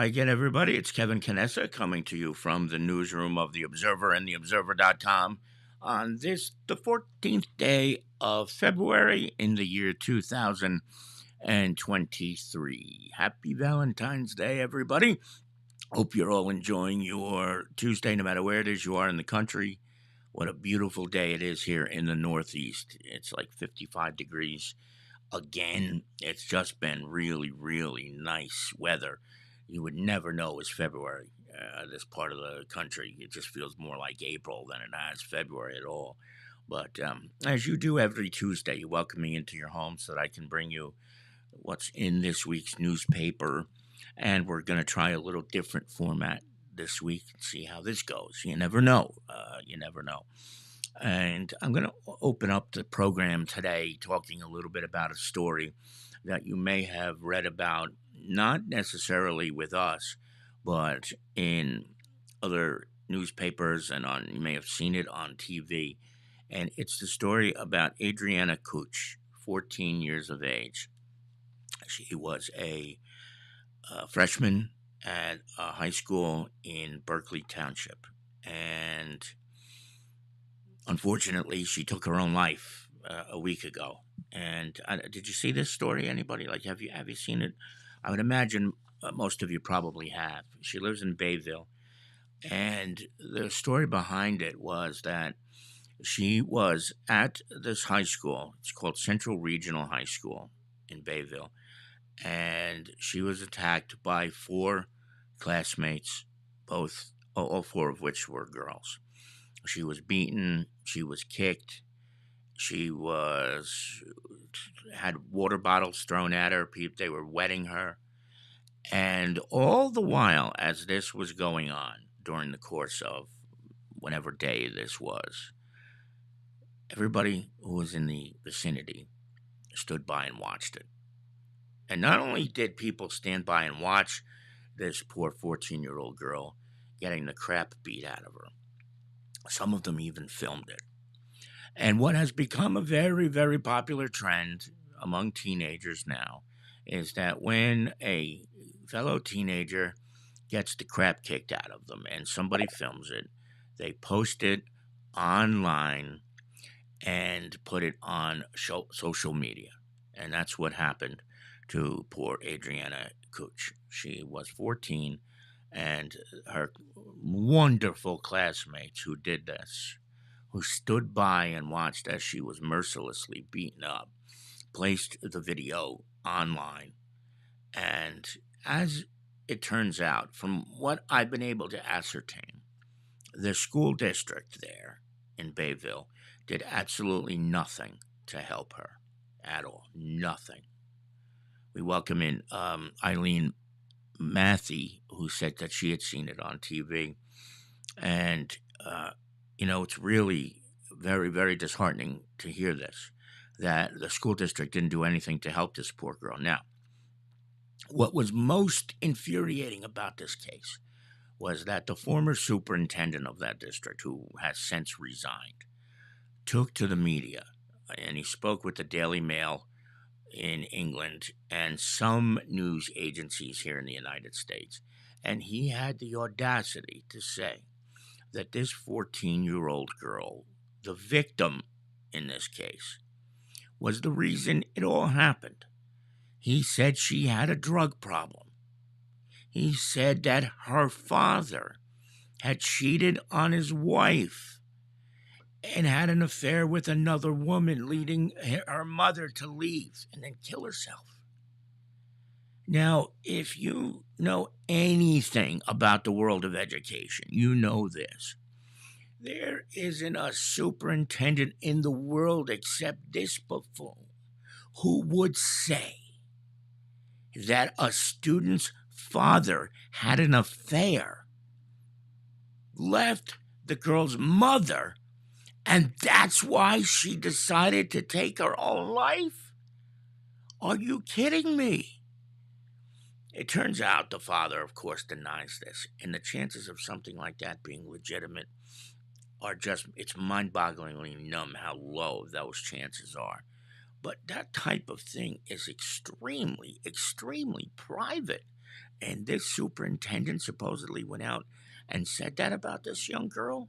Hi again, everybody. It's Kevin Canessa coming to you from the newsroom of The Observer and TheObserver.com on the 14th day of February in the year 2023. Happy Valentine's Day, everybody. Hope you're all enjoying your Tuesday, no matter where it is you are in the country. What a beautiful day it is here in the Northeast. It's like 55 degrees. Again, it's just been really, really nice weather. You would never know it's February, this part of the country. It just feels more like April than it has February at all. But as you do every Tuesday, you welcome me into your home so that I can bring you what's in this week's newspaper. And we're going to try a little different format this week and see how this goes. You never know. You never know. And I'm going to open up the program today talking a little bit about a story that you may have read about, not necessarily with us, but in other newspapers and you may have seen it on TV. And it's the story about Adriana Kuch, 14 years of age. She was a freshman at a high school in Berkeley Township. And unfortunately, she took her own life a week ago. And did you see this story? Anybody? Like, have you seen it? I would imagine most of you probably have. She lives in Bayville, and the story behind it was that she was at this high school. It's called Central Regional High School in Bayville, and she was attacked by 4 classmates, all 4 of which were girls. She was beaten. She was kicked. She had water bottles thrown at her. They were wetting her. And all the while, as this was going on during the course of whatever day this was, everybody who was in the vicinity stood by and watched it. And not only did people stand by and watch this poor 14-year-old girl getting the crap beat out of her, some of them even filmed it. And what has become a very, very popular trend among teenagers now is that when a fellow teenager gets the crap kicked out of them and somebody films it, they post it online and put it on social media. And that's what happened to poor Adriana Kuch. She was 14, and her wonderful classmates who did this, who stood by and watched as she was mercilessly beaten up, placed the video online. And as it turns out, from what I've been able to ascertain, the school district there in Bayville did absolutely nothing to help her at all. Nothing. We welcome in Eileen Matthey, who said that she had seen it on TV. And, it's really very, very disheartening to hear this, that the school district didn't do anything to help this poor girl. Now, what was most infuriating about this case was that the former superintendent of that district, who has since resigned, took to the media, and he spoke with the Daily Mail in England and some news agencies here in the United States. And he had the audacity to say that this 14-year-old girl, the victim in this case, was the reason it all happened. He said she had a drug problem. He said that her father had cheated on his wife and had an affair with another woman, leading her mother to leave and then kill herself. Now, if you know anything about the world of education, you know this. There isn't a superintendent in the world except this buffoon who would say that a student's father had an affair, left the girl's mother, and that's why she decided to take her own life? Are you kidding me? It turns out the father, of course, denies this, and the chances of something like that being legitimate are it's mind-bogglingly numb how low those chances are. But that type of thing is extremely, extremely private. And this superintendent supposedly went out and said that about this young girl,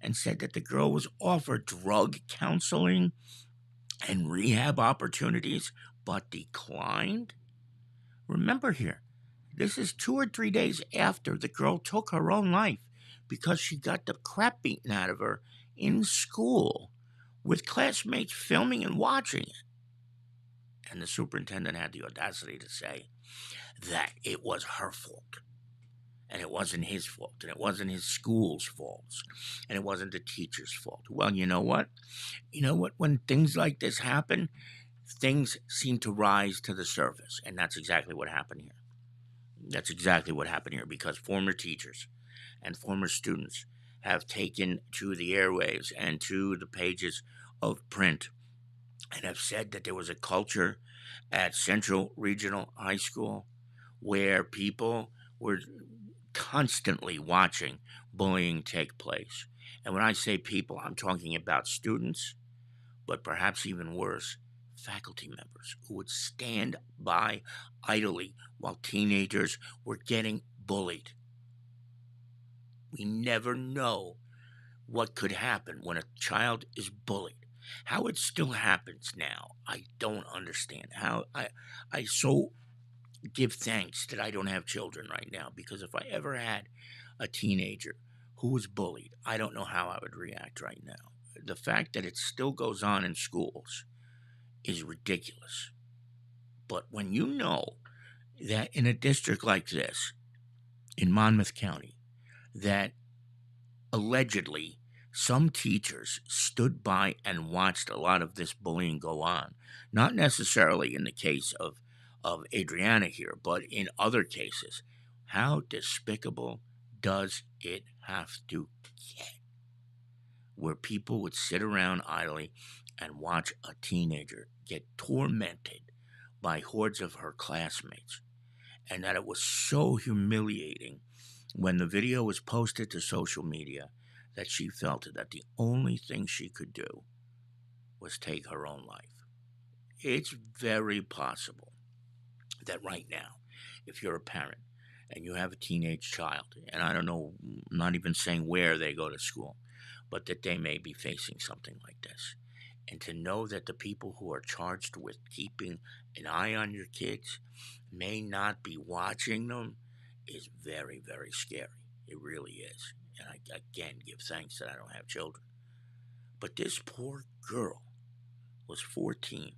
and said that the girl was offered drug counseling and rehab opportunities but declined. Remember here, this is 2 or 3 days after the girl took her own life because she got the crap beaten out of her in school with classmates filming and watching it. And the superintendent had the audacity to say that it was her fault. And it wasn't his fault. And it wasn't his school's fault. And it wasn't the teacher's fault. Well, you know what? You know what? When things like this happen, things seem to rise to the surface. And that's exactly what happened here. That's exactly what happened here, because former teachers and former students have taken to the airwaves and to the pages of print and have said that there was a culture at Central Regional High School where people were constantly watching bullying take place. And when I say people, I'm talking about students, but perhaps even worse, faculty members who would stand by idly while teenagers were getting bullied. We never know what could happen when a child is bullied. How it still happens now, I don't understand. How I so give thanks that I don't have children right now, because if I ever had a teenager who was bullied, I don't know how I would react right now. The fact that it still goes on in schools is ridiculous. But when you know that in a district like this, in Monmouth County, that allegedly some teachers stood by and watched a lot of this bullying go on, not necessarily in the case of Adriana here, but in other cases, how despicable does it have to get? Where people would sit around idly and watch a teenager get tormented by hordes of her classmates, and that it was so humiliating when the video was posted to social media that she felt that the only thing she could do was take her own life. It's very possible that right now, if you're a parent and you have a teenage child, and I don't know, I'm not even saying where they go to school, but that they may be facing something like this. And to know that the people who are charged with keeping an eye on your kids may not be watching them is very, very scary. It really is. And I again give thanks that I don't have children. But this poor girl was 14.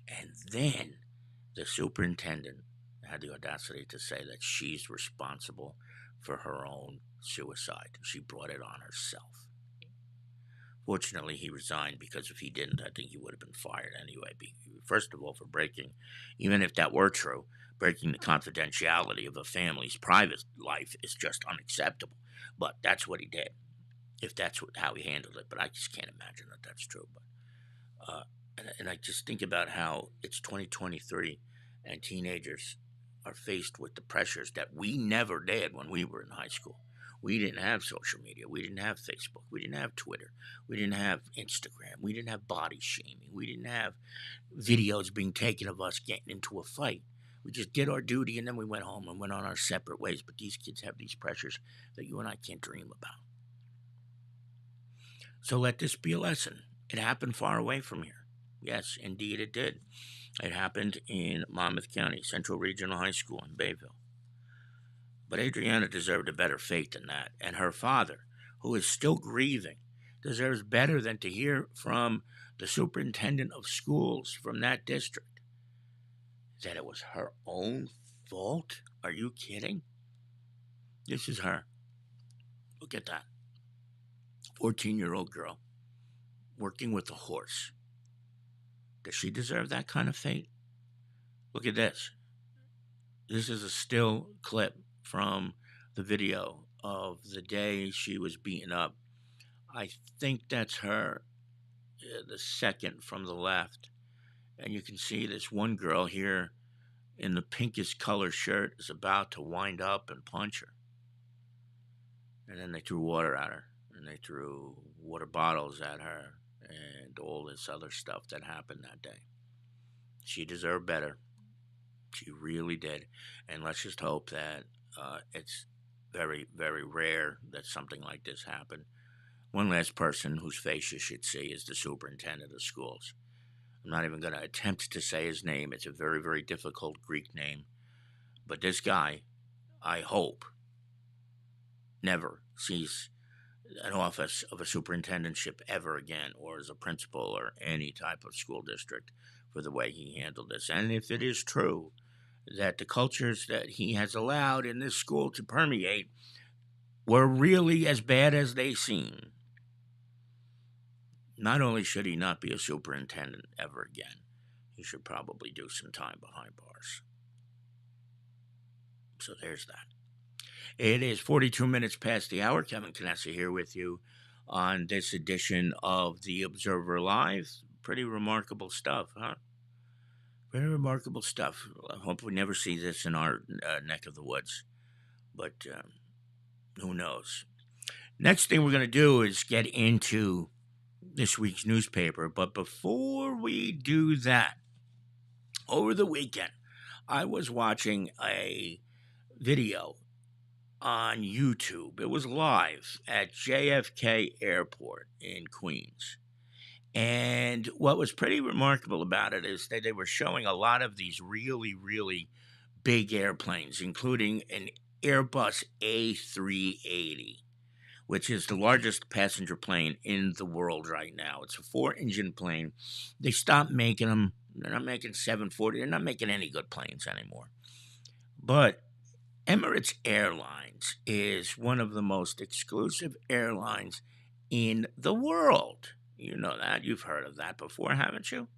And then the superintendent had the audacity to say that she's responsible for her own suicide. She brought it on herself. Fortunately, he resigned, because if he didn't, I think he would have been fired anyway. First of all, for breaking, even if that were true, breaking the confidentiality of a family's private life is just unacceptable. But that's what he did, if that's how he handled it. But I just can't imagine that that's true. But and I just think about how it's 2023 and teenagers are faced with the pressures that we never did when we were in high school. We didn't have social media. We didn't have Facebook. We didn't have Twitter. We didn't have Instagram. We didn't have body shaming. We didn't have videos being taken of us getting into a fight. We just did our duty, and then we went home and went on our separate ways. But these kids have these pressures that you and I can't dream about. So let this be a lesson. It happened far away from here. Yes, indeed it did. It happened in Monmouth County, Central Regional High School in Bayville. But Adriana deserved a better fate than that. And her father, who is still grieving, deserves better than to hear from the superintendent of schools from that district that it was her own fault. Are you kidding? This is her. Look at that. 14-year-old girl working with a horse. Does she deserve that kind of fate? Look at this. This is a still clip from the video of the day she was beaten up. I think that's her, the second from the left. And you can see this one girl here in the pinkest color shirt is about to wind up and punch her. And then they threw water at her, and they threw water bottles at her, and all this other stuff that happened that day. She deserved better. She really did. And let's just hope that it's very, very rare that something like this happened. One last person whose face you should see is the superintendent of schools. I'm not even going to attempt to say his name. It's a very, very difficult Greek name. But this guy, I hope, never sees an office of a superintendentship ever again, or as a principal or any type of school district, for the way he handled this. And if it is true that the cultures that he has allowed in this school to permeate were really as bad as they seem, not only should he not be a superintendent ever again, he should probably do some time behind bars. So there's that. It is 42 minutes past the hour. Kevin Canessa here with you on this edition of The Observer Live. Pretty remarkable stuff, huh? Very remarkable stuff. I hope we never see this in our neck of the woods. But who knows? Next thing we're going to do is get into this week's newspaper. But before we do that, over the weekend, I was watching a video on YouTube. It was live at JFK Airport in Queens. And what was pretty remarkable about it is that they were showing a lot of these really, really big airplanes, including an Airbus A380, which is the largest passenger plane in the world right now. It's a 4-engine plane. They stopped making them. They're not making 740. They're not making any good planes anymore. But Emirates Airlines is one of the most exclusive airlines in the world. You know that. You've heard of that before, haven't you?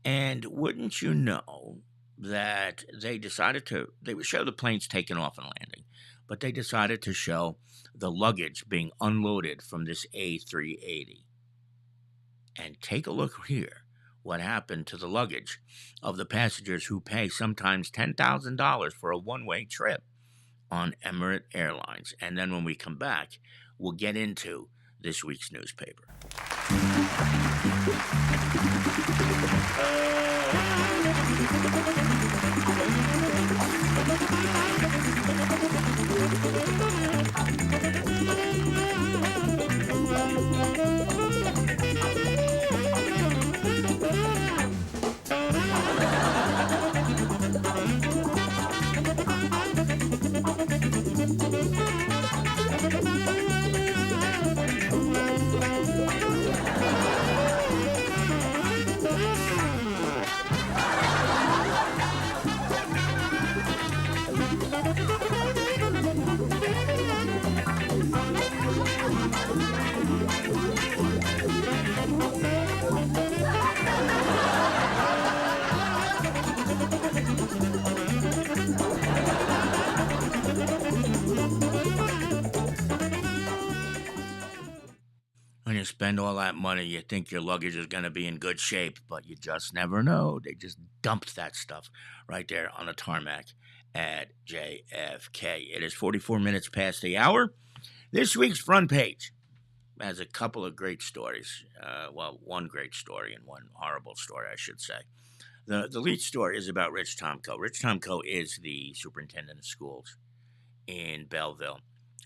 And wouldn't you know that they would show the planes taking off and landing, but they decided to show the luggage being unloaded from this A380. And take a look here. What happened to the luggage of the passengers who pay sometimes $10,000 for a one-way trip on Emirates Airlines. And then when we come back, we'll get into this week's newspaper. When you spend all that money, you think your luggage is going to be in good shape, but you just never know. They just dumped that stuff right there on the tarmac at JFK. It is 44 minutes past the hour. This week's front page has a couple of great stories. One great story and one horrible story, I should say. The lead story is about Rich Tomko. Rich Tomko is the superintendent of schools in Belleville.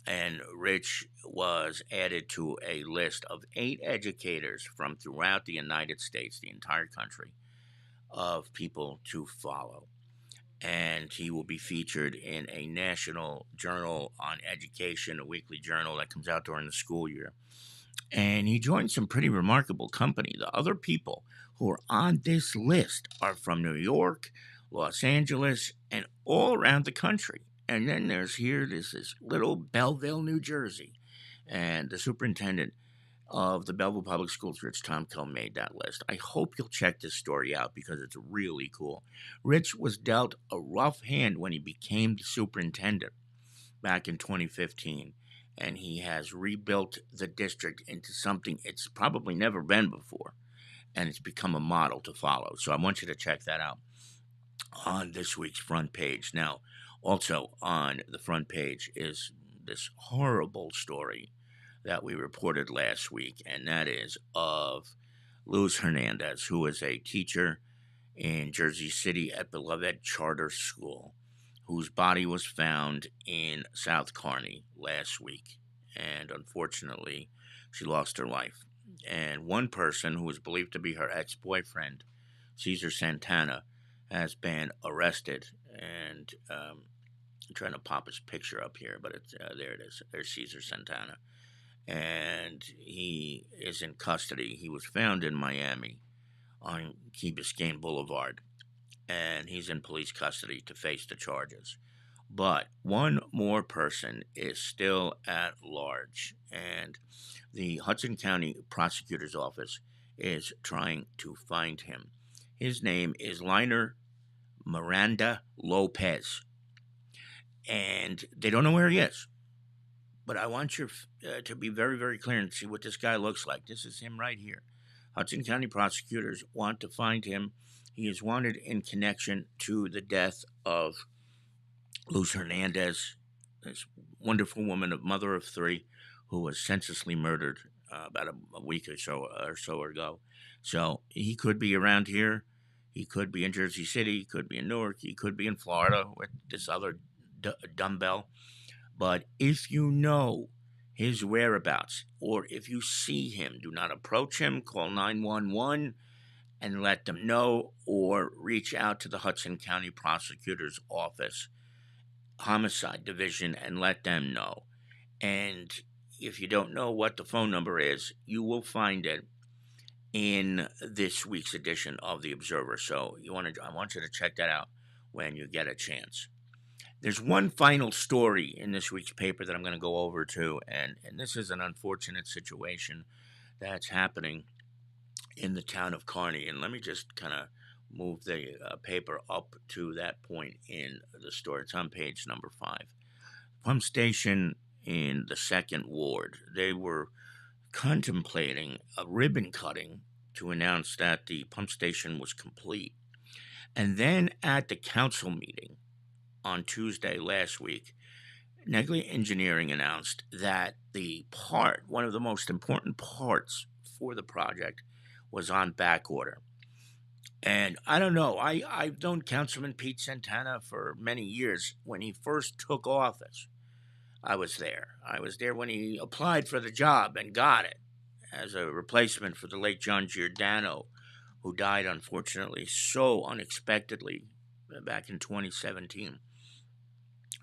And Rich was added to a list of 8 educators from throughout the United States, the entire country, of people to follow. And he will be featured in a national journal on education, a weekly journal that comes out during the school year. And he joined some pretty remarkable company. The other people who are on this list are from New York, Los Angeles, and all around the country. And then there's this little Belleville, New Jersey. And the superintendent of the Belleville Public Schools, Rich Tomko, made that list. I hope you'll check this story out because it's really cool. Rich was dealt a rough hand when he became the superintendent back in 2015. And he has rebuilt the district into something it's probably never been before. And it's become a model to follow. So I want you to check that out on this week's front page. Now, also on the front page is this horrible story that we reported last week, and that is of Luz Hernandez, who is a teacher in Jersey City at Beloved Charter School, whose body was found in South Kearney last week. And unfortunately, she lost her life. And one person who was believed to be her ex boyfriend, Cesar Santana, has been arrested. And I'm trying to pop his picture up here, but there it is. There's Cesar Santana. And he is in custody. He was found in Miami on Key Biscayne Boulevard, and he's in police custody to face the charges. But one more person is still at large, and the Hudson County Prosecutor's Office is trying to find him. His name is Liner Miranda Lopez, and they don't know where he is. But I want you to be very, very clear and see what this guy looks like. This is him right here. Hudson County prosecutors want to find him. He is wanted in connection to the death of Luz Hernandez, this wonderful woman, a mother of three, who was senselessly murdered about a week or so ago. So he could be around here. He could be in Jersey City. He could be in Newark. He could be in Florida with this other dumbbell. But if you know his whereabouts, or if you see him, do not approach him. Call 911 and let them know, or reach out to the Hudson County Prosecutor's Office, Homicide Division, and let them know. And if you don't know what the phone number is, you will find it in this week's edition of The Observer. So I want you to check that out when you get a chance. There's one final story in this week's paper that I'm going to go over to, and this is an unfortunate situation that's happening in the town of Kearney. And let me just kind of move the paper up to that point in the story. It's on page number 5. Pump station in the 2nd Ward, they were contemplating a ribbon cutting to announce that the pump station was complete. And then at the council meeting on Tuesday last week, Negley Engineering announced that one of the most important parts for the project, was on back order. And I don't know, I've known Councilman Pete Santana for many years. When he first took office, I was there. I was there when he applied for the job and got it as a replacement for the late John Giordano, who died, unfortunately, so unexpectedly back in 2017.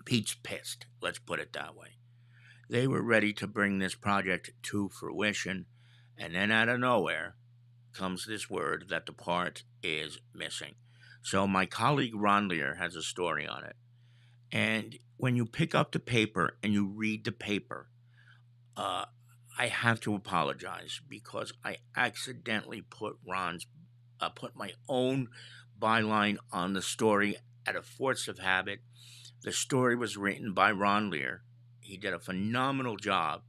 Pete's pissed, let's put it that way. They were ready to bring this project to fruition, and then out of nowhere comes this word that the part is missing. So my colleague Ron Lear has a story on it. And when you pick up the paper and you read the paper, I have to apologize because I accidentally put my own byline on the story out of force of habit. The story was written by Ron Lear. He did a phenomenal job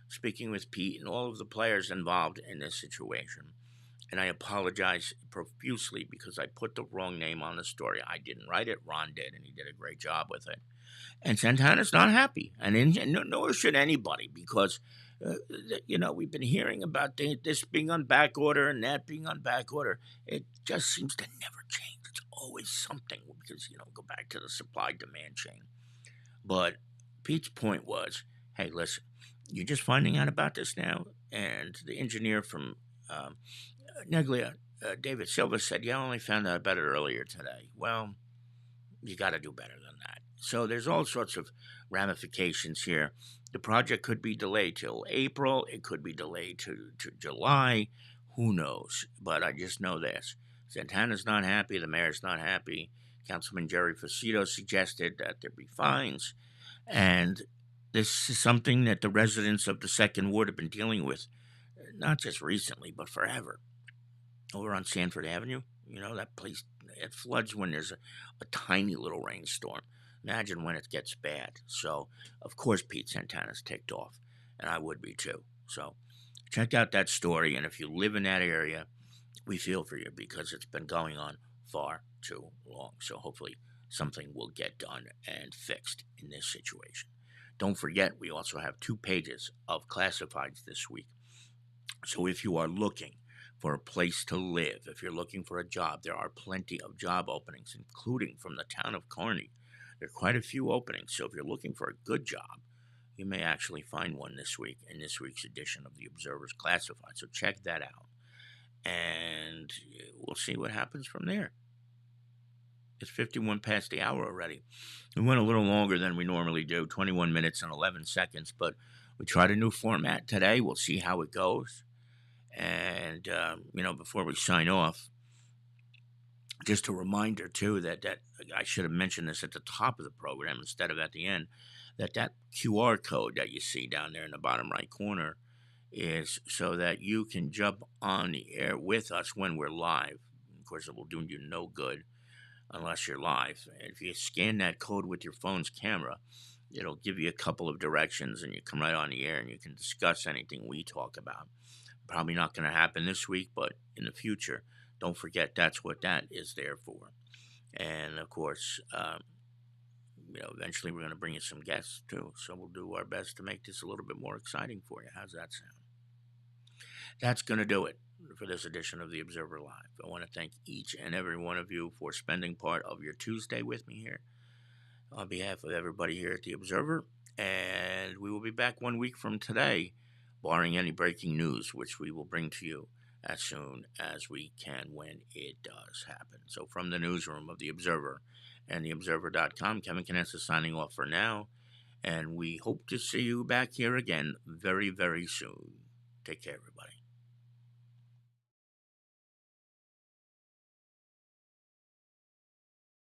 speaking with Pete and all of the players involved in this situation. And I apologize profusely because I put the wrong name on the story. I didn't write it. Ron did, and he did a great job with it. And Santana's not happy, and nor should anybody, because we've been hearing about this being on back order and that being on back order. It just seems to never change. It's always something because go back to the supply-demand chain. But Pete's point was, hey, listen, you're just finding out about this now, and the engineer from Neglia, David Silva, said, I only found out about it earlier today. Well, you got to do better than that. So there's all sorts of ramifications here. The project could be delayed till April. It could be delayed to July. Who knows? But I just know this. Santana's not happy. The mayor's not happy. Councilman Jerry Facito suggested that there be fines. And this is something that the residents of the 2nd Ward have been dealing with, not just recently, but forever. Over on Sanford Avenue, that place, it floods when there's a tiny little rainstorm. Imagine when it gets bad. So, of course, Pete Santana's ticked off, and I would be too. So, check out that story, and if you live in that area, we feel for you because it's been going on far too long. So, hopefully, something will get done and fixed in this situation. Don't forget, we also have 2 pages of classifieds this week. So, if you are looking for a place to live. If you're looking for a job, there are plenty of job openings, including from the town of Kearney. There are quite a few openings. So if you're looking for a good job, you may actually find one this week in this week's edition of the Observer's Classified. So check that out. And we'll see what happens from there. It's 51 past the hour already. We went a little longer than we normally do, 21 minutes and 11 seconds, but we tried a new format today. We'll see how it goes. And, before we sign off, just a reminder, too, that I should have mentioned this at the top of the program instead of at the end, that QR code that you see down there in the bottom right corner is so that you can jump on the air with us when we're live. Of course, it will do you no good unless you're live. And if you scan that code with your phone's camera, it'll give you a couple of directions and you come right on the air and you can discuss anything we talk about. Probably not going to happen this week, but in the future, don't forget that's what that is there for. And of course, eventually we're going to bring you some guests too. So we'll do our best to make this a little bit more exciting for you. How's that sound? That's going to do it for this edition of the Observer Live. I want to thank each and every one of you for spending part of your Tuesday with me here on behalf of everybody here at the Observer. And we will be back 1 week from today, barring any breaking news, which we will bring to you as soon as we can when it does happen. So from the newsroom of the Observer and theobserver.com, Kevin Canessa signing off for now. And we hope to see you back here again very, very soon. Take care, everybody.